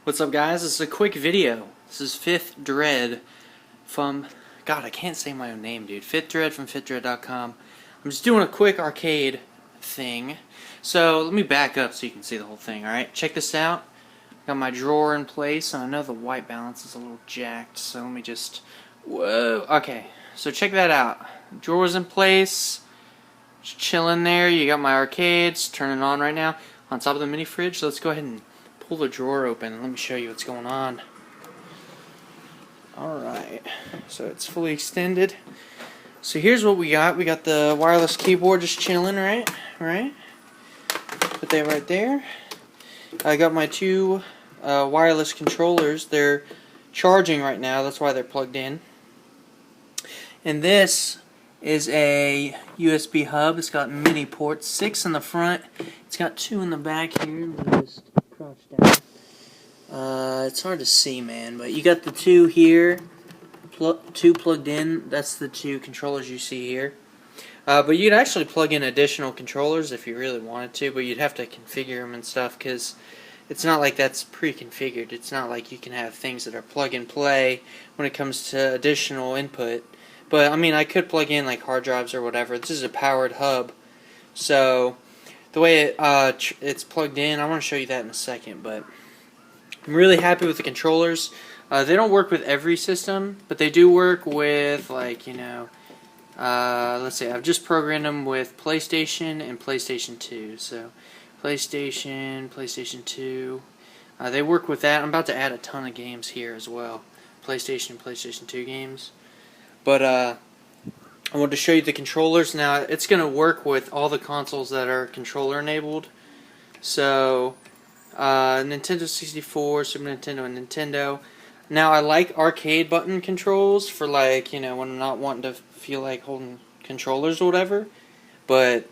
What's up, guys? This is a quick video. This is FifthDread from, God, I can't say my own name, dude. FifthDread from FifthDread.com. I'm just doing a quick arcade thing. So let me back up so you can see the whole thing, alright? Check this out. Got my drawer in place, and I know the white balance is a little jacked, so let me just, whoa, okay. So check that out. Drawer's in place, just chilling there. You got my arcades, turning on right now, on top of the mini fridge. So let's go ahead and pull the drawer open and let me show you what's going on. Alright, so it's fully extended. So here's what we got. We got the wireless keyboard just chilling, right? Put that right there. I got my two wireless controllers. They're charging right now, that's why they're plugged in. And this is a USB hub. It's got mini ports, 6 in the front. It's got 2 in the back here. Just crouch down. It's hard to see, man, but you got the 2 here, 2 plugged in. That's the 2 controllers you see here. But you'd actually plug in additional controllers if you really wanted to, but you'd have to configure them and stuff, because it's not like that's pre-configured. It's not like you can have things that are plug and play when it comes to additional input. But I mean, I could plug in like hard drives or whatever. This is a powered hub, so the way it's plugged in, I want to show you that in a second. But I'm really happy with the controllers. They don't work with every system, but they do work with, like, you know, let's see, I've just programmed them with PlayStation and PlayStation 2. So PlayStation 2. They work with that. I'm about to add a ton of games here as well. PlayStation 2 games. But I wanted to show you the controllers. Now, it's going to work with all the consoles that are controller enabled. So Nintendo 64, Super Nintendo, and Nintendo. Now, I like arcade button controls for, like, you know, when I'm not wanting to feel like holding controllers or whatever. But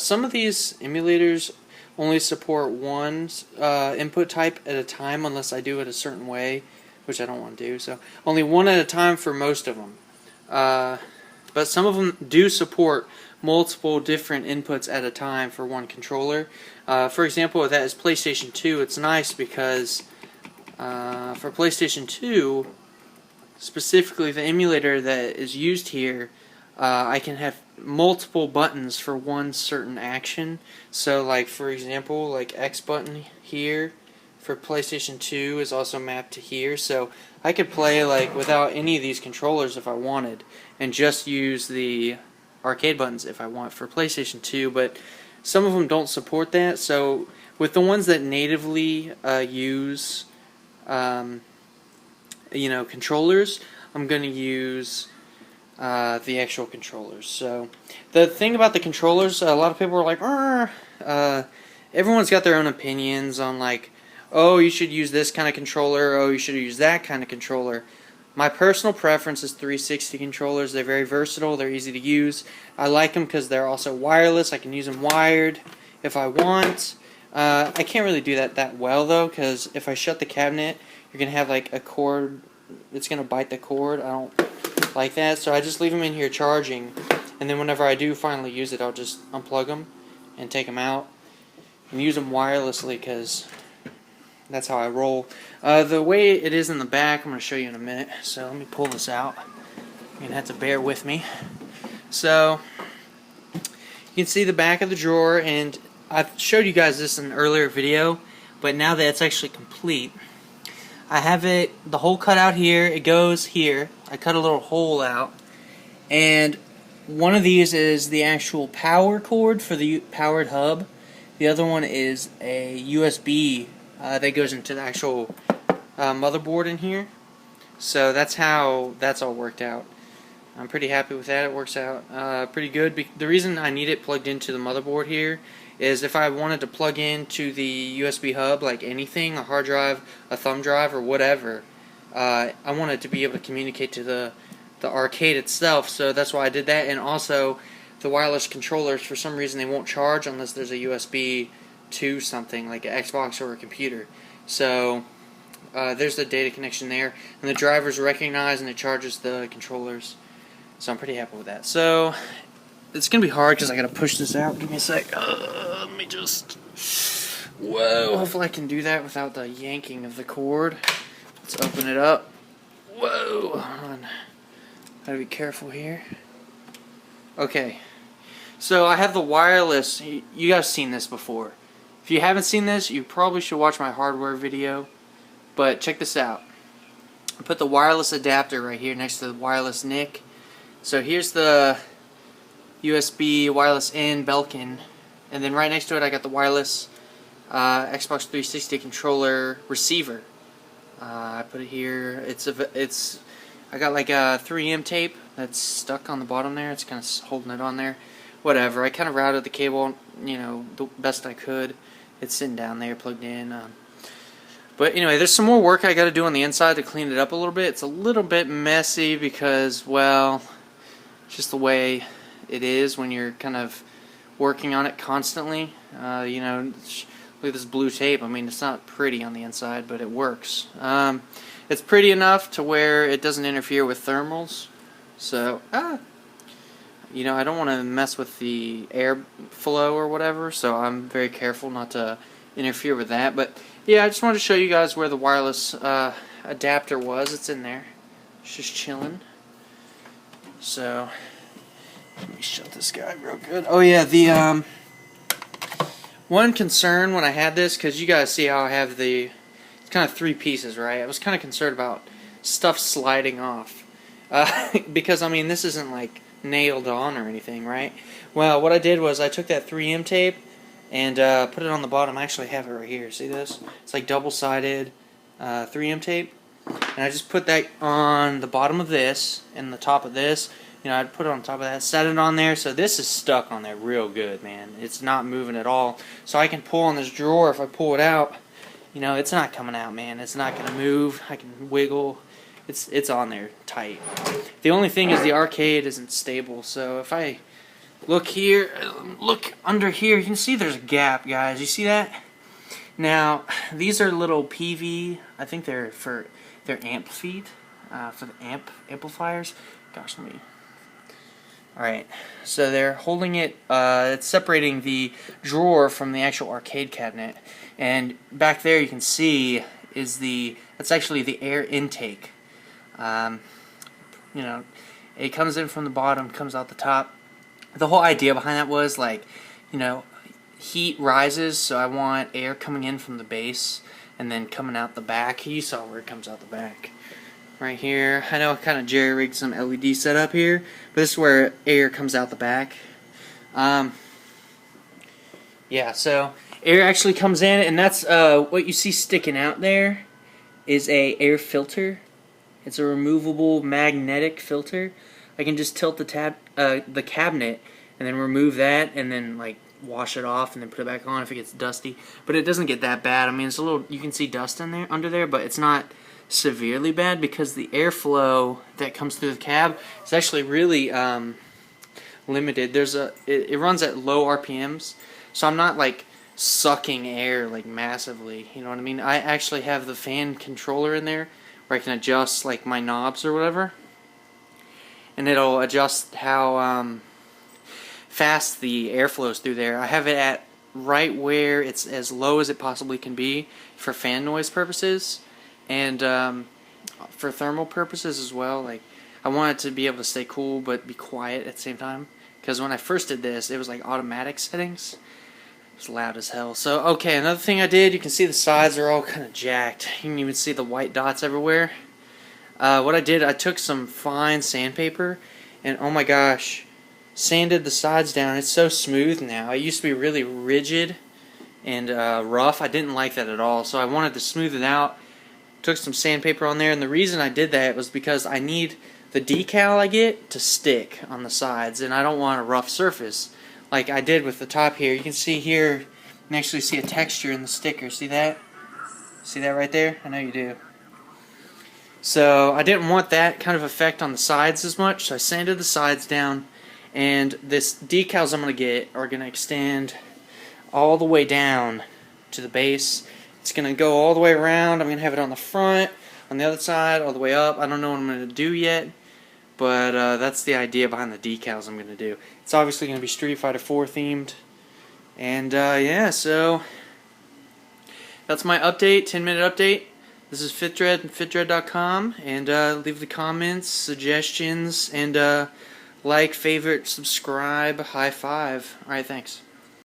some of these emulators only support one input type at a time, unless I do it a certain way, which I don't want to do. So only one at a time for most of them. But some of them do support multiple different inputs at a time for one controller. For example, that is PlayStation 2. It's nice because for PlayStation 2, specifically the emulator that is used here, I can have multiple buttons for one certain action. So, like, for example, like X button here for PlayStation 2 is also mapped to here. So I could play, like, without any of these controllers if I wanted, and just use the arcade buttons if I want for PlayStation 2. But some of them don't support that. So with the ones that natively use you know, controllers, I'm going to use the actual controllers. So the thing about the controllers, a lot of people are like, everyone's got their own opinions on, like, oh, you should use this kind of controller, oh, you should use that kind of controller. My personal preference is 360 controllers. They're very versatile, they're easy to use. I like them because they're also wireless. I can use them wired if I want. I can't really do that well, though, because if I shut the cabinet, you're going to have, like, a cord. It's going to bite the cord. I don't like that, so I just leave them in here charging, and then whenever I do finally use it, I'll just unplug them and take them out and use them wirelessly, because that's how I roll. The way it is in the back, I'm going to show you in a minute, so let me pull this out. You're going to have to bear with me. So you can see the back of the drawer, and I've showed you guys this in an earlier video, but now that it's actually complete, I have it, the hole cut out here, it goes here. I cut a little hole out, and one of these is the actual power cord for the powered hub. The other one is a USB that goes into the actual motherboard in here. So that's how that's all worked out. I'm pretty happy with that. It works out pretty good. The reason I need it plugged into the motherboard here is if I wanted to plug into the USB hub, like anything, a hard drive, a thumb drive, or whatever, I wanted to be able to communicate to the arcade itself, so that's why I did that. And also, the wireless controllers, for some reason, they won't charge unless there's a USB to something, like an Xbox or a computer. So there's the data connection there, and the drivers recognize and it charges the controllers. So I'm pretty happy with that. So it's gonna be hard because I gotta push this out. Give me a sec. Let me just Whoa, hopefully I can do that without the yanking of the cord. Let's open it up. Whoa, hold on. Gotta be careful here. Okay, so I have the wireless. You guys seen this before. If you haven't seen this, you probably should watch my hardware video. But check this out. I put the wireless adapter right here next to the wireless NIC. So here's the USB wireless in Belkin, and then right next to it I got the wireless Xbox 360 controller receiver. I put it here. I got like a 3M tape that's stuck on the bottom there. It's kind of holding it on there. Whatever. I kind of routed the cable, you know, the best I could. It's sitting down there, plugged in. But anyway, there's some more work I got to do on the inside to clean it up a little bit. It's a little bit messy because, well, it's just the way it is when you're kind of working on it constantly. You know, look at this blue tape. I mean, it's not pretty on the inside, but it works. It's pretty enough to where it doesn't interfere with thermals. So, you know, I don't want to mess with the air flow or whatever, so I'm very careful not to interfere with that. But yeah, I just wanted to show you guys where the wireless adapter was. It's in there. It's just chilling. So, let me shut this guy real good. Oh yeah, the one concern when I had this, because you guys see how I have it's kind of 3 pieces, right? I was kind of concerned about stuff sliding off. Because, I mean, this isn't like nailed on or anything, right? Well, what I did was I took that 3M tape and put it on the bottom. I actually have it right here. See this? It's like double-sided 3M tape. And I just put that on the bottom of this and the top of this. You know, I'd put it on top of that, set it on there. So this is stuck on there real good, man. It's not moving at all. So I can pull on this drawer. If I pull it out, you know, it's not coming out, man. It's not going to move. I can wiggle. It's on there tight. The only thing is the arcade isn't stable. So if I look here, look under here, you can see there's a gap, guys. You see that? Now, these are little PV. I think they're amp feet, for the amplifiers. Gosh, let me... Alright, so they're holding it, it's separating the drawer from the actual arcade cabinet. And back there you can see that's actually the air intake. You know, it comes in from the bottom, comes out the top. The whole idea behind that was, like, you know, heat rises, so I want air coming in from the base and then coming out the back. You saw where it comes out the back. Right here. I know I kind of jerry-rigged some LED setup here, but this is where air comes out the back. Yeah, so air actually comes in, and that's what you see sticking out there is a air filter. It's a removable magnetic filter. I can just tilt the cabinet and then remove that and then like wash it off and then put it back on if it gets dusty. But it doesn't get that bad. I mean, it's a little, you can see dust in there under there, but it's not severely bad because the airflow that comes through the cab is actually really limited. It runs at low RPMs, so I'm not like sucking air like massively, you know what I mean? I actually have the fan controller in there where I can adjust like my knobs or whatever, and it'll adjust how fast the air flows through there. I have it at right where it's as low as it possibly can be for fan noise purposes. And for thermal purposes as well, like I want it to be able to stay cool but be quiet at the same time. Because when I first did this, it was like automatic settings. It was loud as hell. So, okay, another thing I did, you can see the sides are all kind of jacked. You can even see the white dots everywhere. What I did, I took some fine sandpaper and oh my gosh, sanded the sides down. It's so smooth now. It used to be really rigid and rough. I didn't like that at all, so I wanted to smooth it out. Took some sandpaper on there, and the reason I did that was because I need the decal I get to stick on the sides, and I don't want a rough surface like I did with the top here. You can see here, you can actually see a texture in the sticker. See that? See that right there? I know you do. So I didn't want that kind of effect on the sides as much, so I sanded the sides down, and this decals I'm going to get are going to extend all the way down to the base. It's going to go all the way around. I'm going to have it on the front, on the other side, all the way up. I don't know what I'm going to do yet, but that's the idea behind the decals I'm going to do. It's obviously going to be Street Fighter 4 themed. And yeah, so that's my update, 10-minute update. This is FifthDread and FifthDread.com, and leave the comments, suggestions, and like, favorite, subscribe, high five. Alright, thanks.